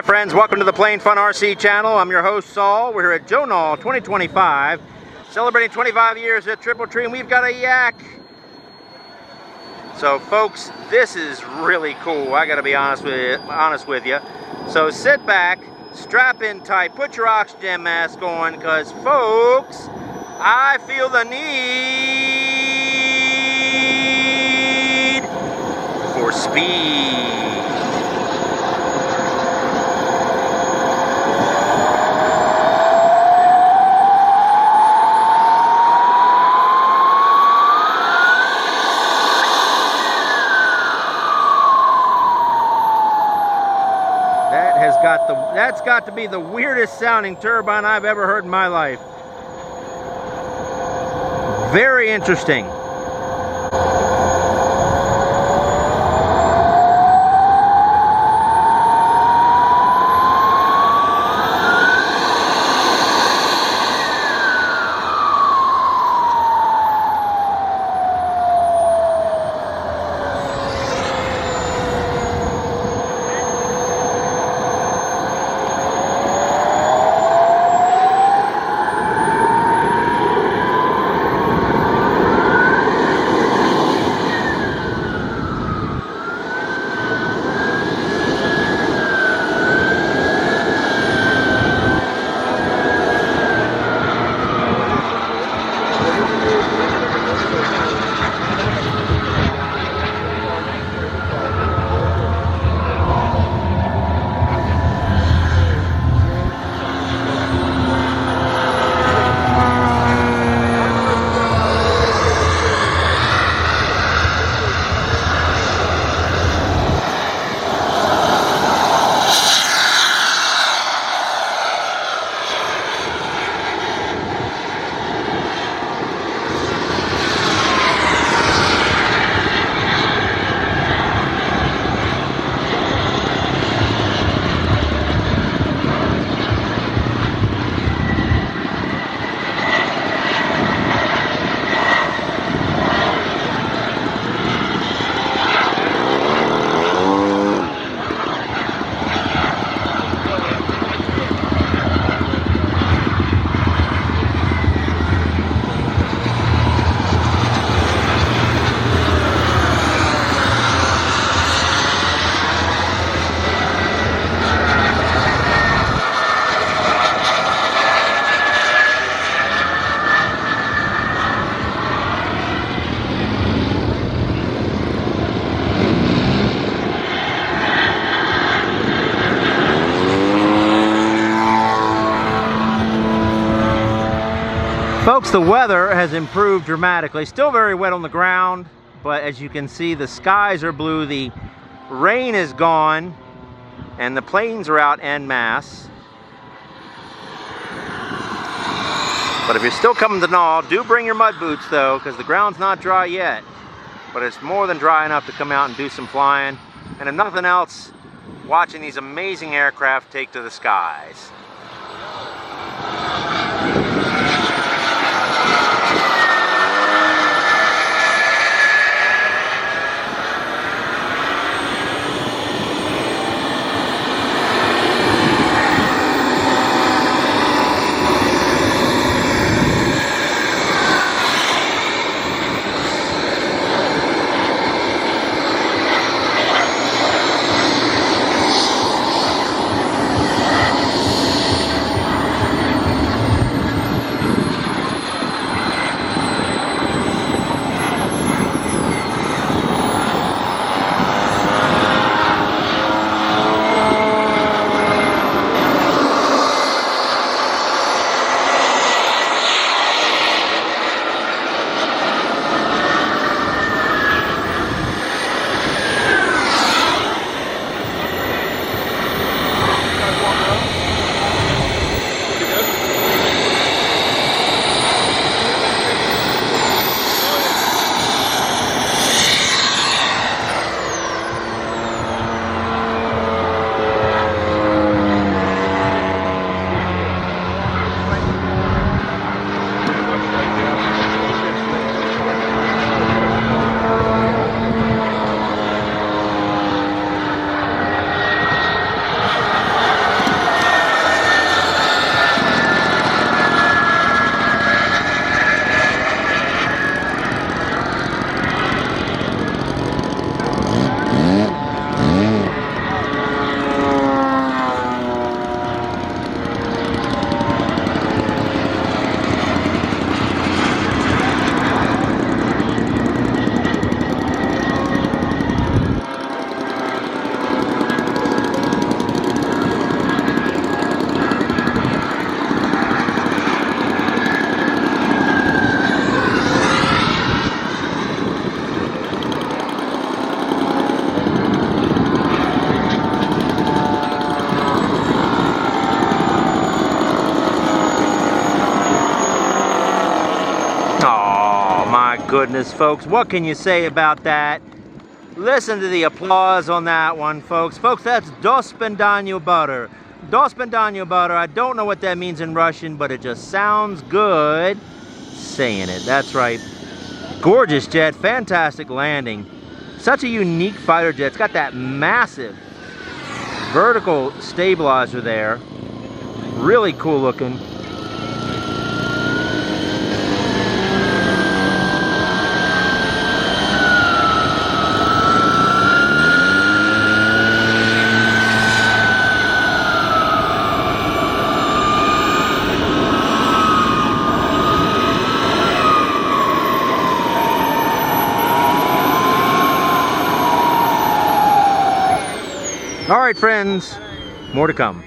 Hi friends, welcome to the Plane Fun RC channel. I'm your host Saul. We're here at Jonah 2025, celebrating 25 years at Triple Tree, and we've got a yak. So folks, this is really cool. I gotta be honest with you. So sit back, strap in tight, put your oxygen mask on, because folks, I feel the need for speed. That's got to be the weirdest sounding turbine I've ever heard in my life. Very interesting. Folks, the weather has improved dramatically. Still very wet on the ground, but as you can see, the skies are blue, the rain is gone, and the planes are out en masse. But if you're still coming to Nall, do bring your mud boots though, because the ground's not dry yet. But it's more than dry enough to come out and do some flying. And if nothing else, watching these amazing aircraft take to the skies. My goodness, folks, what can you say about that? Listen to the applause on that one, folks. Folks, that's Dos Pendanyo butter. Dos Pendanyo butter, I don't know what that means in Russian, but it just sounds good saying it. That's right. Gorgeous jet, fantastic landing. Such a unique fighter jet. It's got that massive vertical stabilizer there. Really cool looking. All right, friends, more to come.